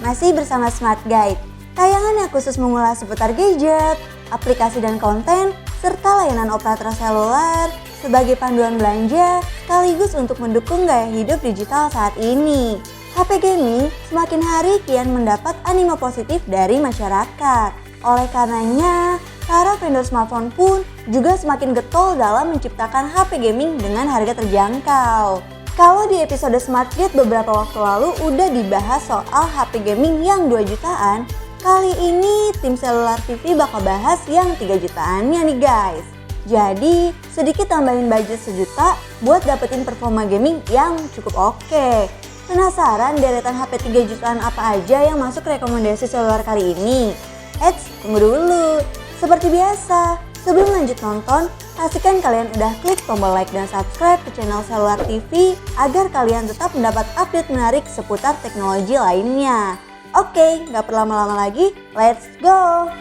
masih bersama Smart Guide. Tayangan yang khusus mengulas seputar gadget, aplikasi dan konten, serta layanan operator seluler sebagai panduan belanja sekaligus untuk mendukung gaya hidup digital saat ini. HP gaming semakin hari kian mendapat animo positif dari masyarakat. Oleh karenanya, para vendor smartphone pun juga semakin getol dalam menciptakan HP gaming dengan harga terjangkau. Kalau di episode Smart Guide beberapa waktu lalu udah dibahas soal HP gaming yang 2 jutaan, kali ini tim Selular TV bakal bahas yang 3 jutaannya nih guys. Jadi sedikit tambahin budget sejuta buat dapetin performa gaming yang cukup oke. Penasaran deretan HP 3 jutaan apa aja yang masuk rekomendasi seluler kali ini? Eits, tunggu dulu. Seperti biasa, sebelum lanjut nonton, pastikan kalian udah klik tombol like dan subscribe ke channel Selular TV agar kalian tetap mendapat update menarik seputar teknologi lainnya. Oke, nggak perlu lama-lama lagi, let's go!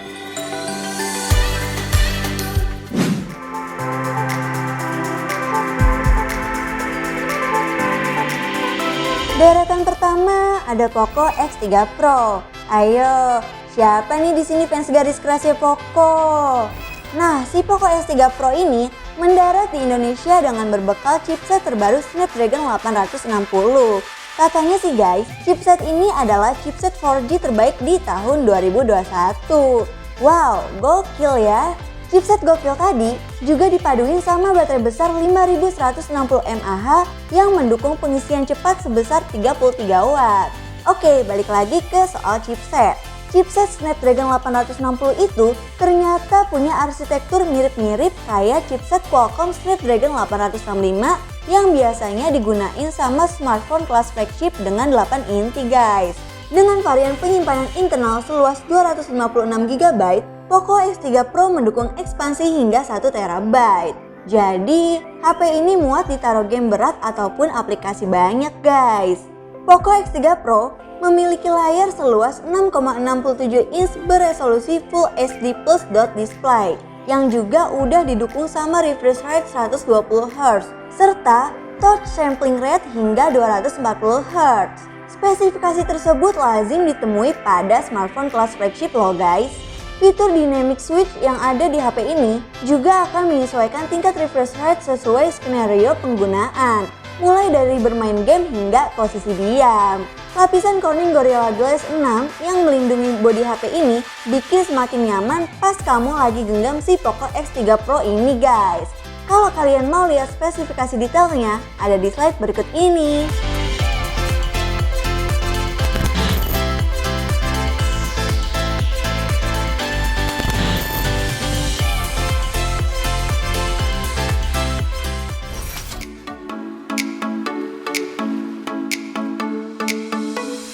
Deretan pertama ada Poco X3 Pro. Ayo, siapa nih di sini fans garis kerasnya Poco? Nah, si Poco X3 Pro ini mendarat di Indonesia dengan berbekal chipset terbaru Snapdragon 860. Katanya sih guys, chipset ini adalah chipset 4G terbaik di tahun 2021. Wow, gokil ya! Chipset gokil tadi juga dipaduin sama baterai besar 5160 mAh yang mendukung pengisian cepat sebesar 33 Watt. Oke, balik lagi ke soal chipset. Chipset Snapdragon 860 itu ternyata punya arsitektur mirip-mirip kayak chipset Qualcomm Snapdragon 865 yang biasanya digunain sama smartphone kelas flagship dengan 8 inci guys. Dengan varian penyimpanan internal seluas 256GB, Poco X3 Pro mendukung ekspansi hingga 1TB. Jadi, HP ini muat ditaruh game berat ataupun aplikasi banyak guys. Poco X3 Pro memiliki layar seluas 6,67 inch beresolusi Full HD Plus dot display yang juga udah didukung sama refresh rate 120Hz serta touch sampling rate hingga 240Hz. Spesifikasi tersebut lazim ditemui pada smartphone kelas flagship loh guys. Fitur dynamic switch yang ada di HP ini juga akan menyesuaikan tingkat refresh rate sesuai skenario penggunaan, mulai dari bermain game hingga posisi diam. Lapisan Corning Gorilla Glass 6 yang melindungi bodi HP ini bikin semakin nyaman pas kamu lagi genggam si Poco X3 Pro ini guys. Kalau kalian mau lihat spesifikasi detailnya, ada di slide berikut ini.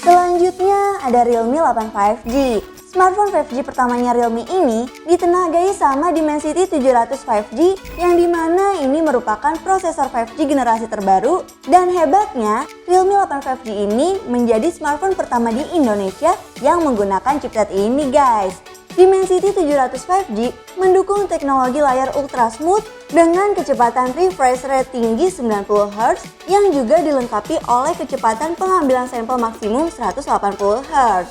Selanjutnya ada Realme 8 5G. Smartphone 5G pertamanya Realme ini ditenagai sama Dimensity 700 5G yang dimana ini merupakan prosesor 5G generasi terbaru dan hebatnya Realme 8 5G ini menjadi smartphone pertama di Indonesia yang menggunakan chipset ini guys. Dimensity 700 5G mendukung teknologi layar ultra smooth dengan kecepatan refresh rate tinggi 90Hz yang juga dilengkapi oleh kecepatan pengambilan sampel maksimum 180Hz.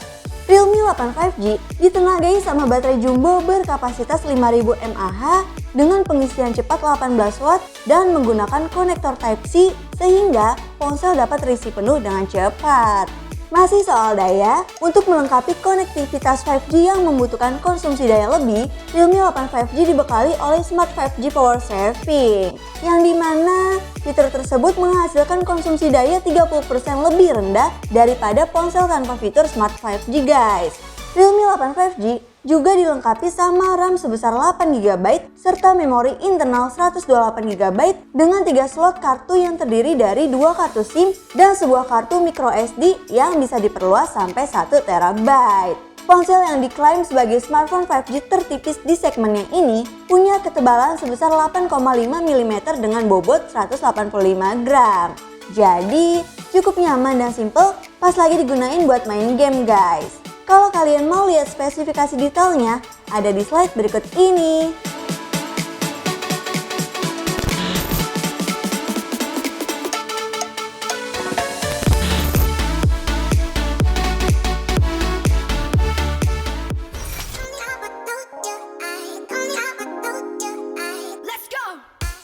Realme 8 5G ditenagai sama baterai jumbo berkapasitas 5000 mAh dengan pengisian cepat 18 Watt dan menggunakan konektor Type-C sehingga ponsel dapat terisi penuh dengan cepat. Masih soal daya, untuk melengkapi konektivitas 5G yang membutuhkan konsumsi daya lebih, Realme 8 5G dibekali oleh Smart 5G Power Saving, yang dimana fitur tersebut menghasilkan konsumsi daya 30% lebih rendah daripada ponsel tanpa fitur Smart 5G guys. Realme 8 5G juga dilengkapi sama RAM sebesar 8GB serta memori internal 128GB dengan 3 slot kartu yang terdiri dari 2 kartu SIM dan sebuah kartu microSD yang bisa diperluas sampai 1TB. Ponsel yang diklaim sebagai smartphone 5G tertipis di segmennya ini punya ketebalan sebesar 8,5 mm dengan bobot 185 gram. Jadi cukup nyaman dan simple pas lagi digunain buat main game guys. Kalau kalian mau lihat spesifikasi detailnya, ada di slide berikut ini.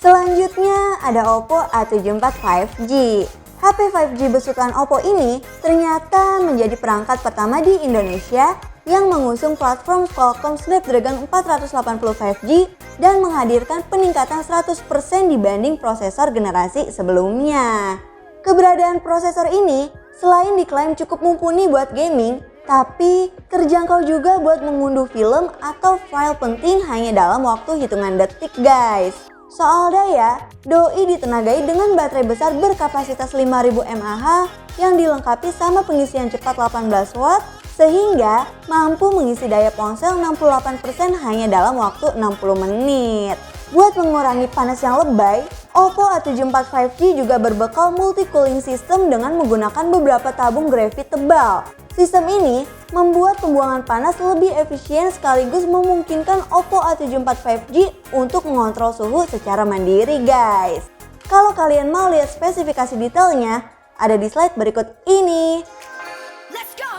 Selanjutnya ada Oppo A74 5G. HP 5G besutan Oppo ini ternyata menjadi perangkat pertama di Indonesia yang mengusung platform Qualcomm Snapdragon 480 5G dan menghadirkan peningkatan 100% dibanding prosesor generasi sebelumnya. Keberadaan prosesor ini selain diklaim cukup mumpuni buat gaming, tapi terjangkau juga buat mengunduh film atau file penting hanya dalam waktu hitungan detik guys. Soal daya, doi ditenagai dengan baterai besar berkapasitas 5000 mAh yang dilengkapi sama pengisian cepat 18 watt sehingga mampu mengisi daya ponsel 68% hanya dalam waktu 60 menit. Buat mengurangi panas yang lebay, Oppo A74 5G juga berbekal multi-cooling system dengan menggunakan beberapa tabung grafit tebal. Sistem ini membuat pembuangan panas lebih efisien sekaligus memungkinkan Oppo A74 5G untuk mengontrol suhu secara mandiri guys. Kalau kalian mau lihat spesifikasi detailnya, ada di slide berikut ini. Let's go!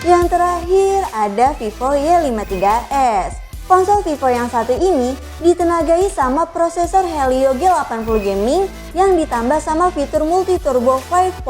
Yang terakhir ada Vivo Y53s. Ponsel Vivo yang satu ini ditenagai sama prosesor Helio G80 Gaming yang ditambah sama fitur Multi Turbo 5.0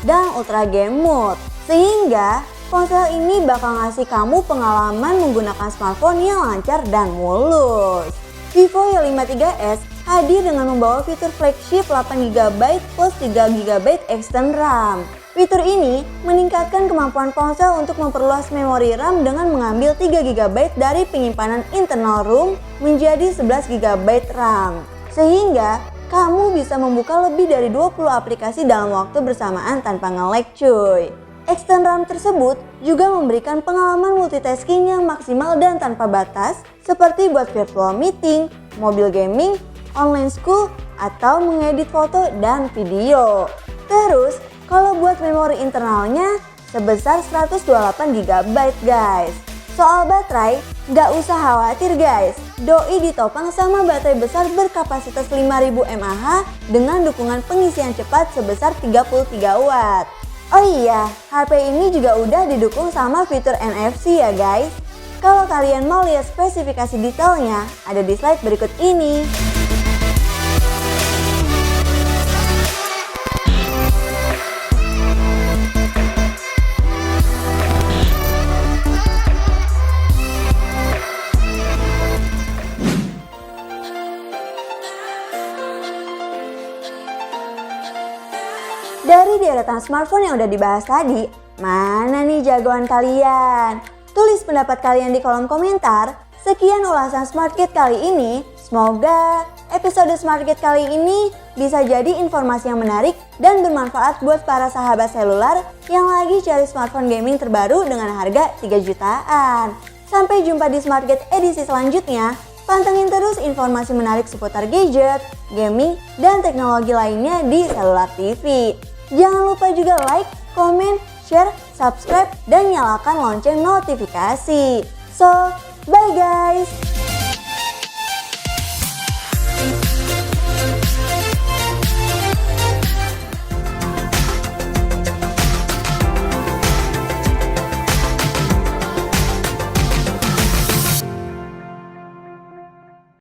dan Ultra Game Mode. Sehingga ponsel ini bakal ngasih kamu pengalaman menggunakan smartphone yang lancar dan mulus. Vivo Y53s hadir dengan membawa fitur flagship 8GB plus 3GB external RAM. Fitur ini meningkatkan kemampuan ponsel untuk memperluas memori RAM dengan mengambil 3GB dari penyimpanan internal ROM menjadi 11GB RAM. Sehingga kamu bisa membuka lebih dari 20 aplikasi dalam waktu bersamaan tanpa nge-lag cuy. External RAM tersebut juga memberikan pengalaman multitasking yang maksimal dan tanpa batas seperti buat virtual meeting, mobile gaming, online school, atau mengedit foto dan video. Terus, kalau buat memori internalnya sebesar 128GB guys. Soal baterai, nggak usah khawatir guys. Doi ditopang sama baterai besar berkapasitas 5000 mAh dengan dukungan pengisian cepat sebesar 33 watt. Oh iya, HP ini juga udah didukung sama fitur NFC ya guys. Kalau kalian mau lihat spesifikasi detailnya, ada di slide berikut ini. Dari deretan smartphone yang udah dibahas tadi, mana nih jagoan kalian? Tulis pendapat kalian di kolom komentar. Sekian ulasan SmartKit kali ini. Semoga episode SmartKit kali ini bisa jadi informasi yang menarik dan bermanfaat buat para sahabat seluler yang lagi cari smartphone gaming terbaru dengan harga 3 jutaan. Sampai jumpa di SmartKit edisi selanjutnya. Pantengin terus informasi menarik seputar gadget, gaming, dan teknologi lainnya di Seluler TV. Jangan lupa juga like, komen, share, subscribe, dan nyalakan lonceng notifikasi. So, bye guys!